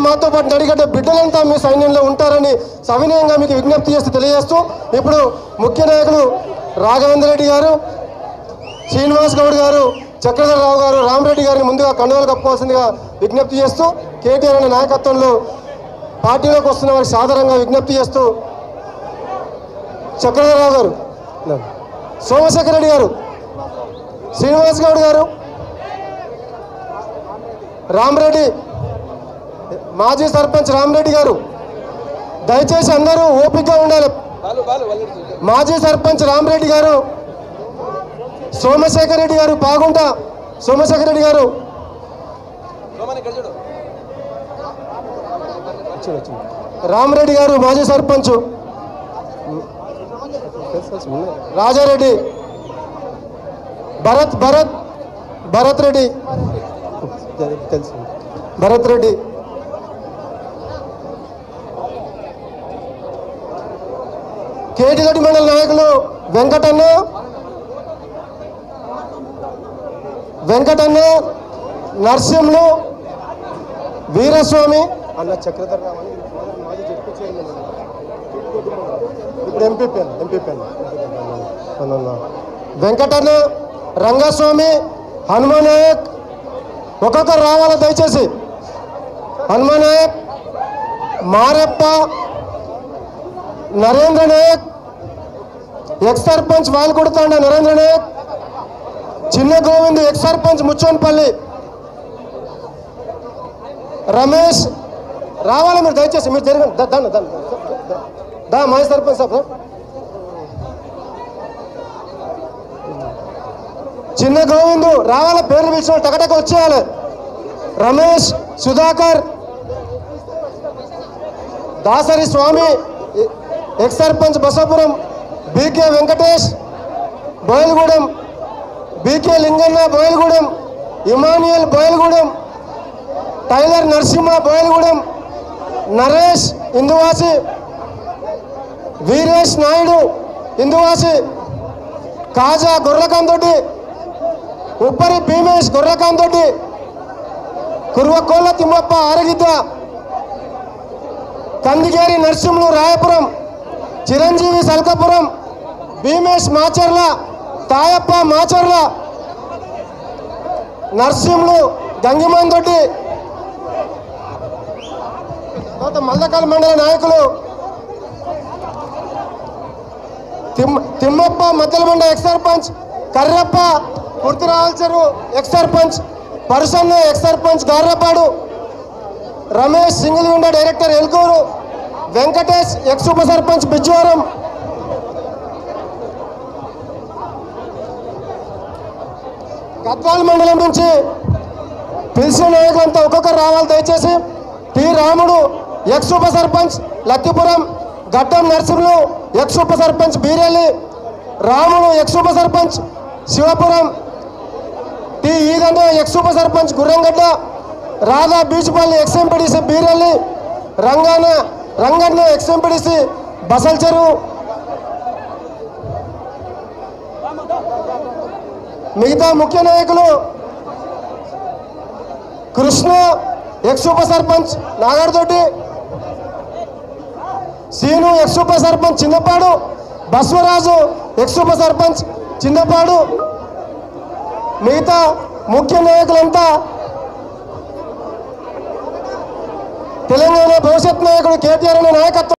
మాతో పాటు నడిగడ్డ బిడ్డలంతా మీ సైన్యంలో ఉంటారని సవినయంగా మీకు విజ్ఞప్తి చేస్తూ తెలియజేస్తూ ఇప్పుడు ముఖ్య నాయకులు రాఘవేంద్ర రెడ్డి గారు, శ్రీనివాస్ గౌడ్ గారు, చక్రధరరావు గారు, రామరెడ్డి గారిని ముందుగా కండువాలు కప్పుకోవాల్సిందిగా విజ్ఞప్తి చేస్తూ కేటీఆర్ అనే నాయకత్వంలో పార్టీలోకి వస్తున్న వారికి సాధారణంగా విజ్ఞప్తి చేస్తూ చక్రధరరావు గారు, సోమశేఖర్ రెడ్డి గారు, శ్రీనివాస్ గౌడ్ గారు, రామరెడ్డి, మాజీ సర్పంచ్ రామరెడ్డి గారు, దయచేసి అందరూ ఓపికగా ఉండాలి. మాజీ సర్పంచ్ రామరెడ్డి గారు, సోమశేఖర్ రెడ్డి గారు, బాగుంటా సోమశేఖర్ రెడ్డి గారు, రామరెడ్డి గారు మాజీ సర్పంచ్, రాజారెడ్డి, భరత్ రెడ్డి, భరత్ రెడ్డి, కేటిగడ్డి మండల నాయకులు వెంకటన్న, నర్సింహులు, వీరస్వామి అన్న, చక్రధరరావు అని మాజీ జడ్పీ చైర్మన్, ఇప్పుడు ఎంపీ వెంకటన్న, రంగస్వామి, హనుమాన్ నాయక్, ఒక్కొక్కరు రావాలి దయచేసి. హనుమాన్ నాయక్, మారెప్ప, నరేంద్ర నాయక్, ఎక్స్ సర్పంచ్ వాల్కొడతాండ నరేంద్ర నాయక్, చిన్న గోవింద్ ఎక్స్ సర్పంచ్ ముచ్చోన్పల్లి, రమేష్ రావాలి. మీరు దయచేసి మీరు జరిగిన మాజీ సర్పంచ్ సార్, చిన్న గోవిందు రావాల, పేర్లు పిలిచిన టకటక వచ్చేయాలి. Ramesh, Sudhakar, Dasari Swamy ex sarpanch Basapuram, BK Venkatesh Boyalagudem, BK Linganna Boyalagudem, Emmanuel Boyalagudem, tailor Narasimha Boyalagudem, Naresh Induvasi, Veeresh Naidu Induvasi, Kaja Gorrakantoti, Uppari Bhimesh Gorrakantoti, Kurvakolla Timmappa Aragidda, Kandigeri Narasimhulu Rayapuram, Chiranjeevi Salkapuram, Bhimesh Macherla, Tayappa Macherla, Narasimhulu Gangimandoddi, Mallakala మండల నాయకులు Timmappa Maddalamanda ex sarpanch, Karrappa Kurthiralcharu ex sarpanch, Parusanna ex sarpanch Garrapadu, Ramesh single window director Elkur, Venkatesh ex ఉప సర్పంచ్ బిజ్జవరం, గద్వాల మండలం నుంచి పిలిచిన నాయకులంతా ఒక్కొక్కరు రావాలి దయచేసి. టి రాముడు ఎక్స్ ఉప సర్పంచ్ లక్కిపురం, గడ్డం నరసింహులు ఎక్స్ ఉప సర్పంచ్ బీరెల్లి, రాముడు ఎక్స్ ఉప సర్పంచ్ శివపురం, టి ఈగన్న ఎక్స్ ఉప sarpanch Gurramgadda, Radha Beechpally X MPDC Beerelli, Ranganna X MPDC basal చెరువు, మిగతా ముఖ్య నాయకులు కృష్ణ ఎక్స్ ఉప సర్పంచ్ నాగార్తోటి, సీను ఎక్స్ ఉప సర్పంచ్ చిన్నపాడు, బస్వరాజు ఎక్స్ ఉప సర్పంచ్ చిన్నపాడు, మిగతా ముఖ్య నాయకులంతా తెలంగాణ భవిష్యత్ నాయకుడు కేటీఆర్ అనే నాయకత్వం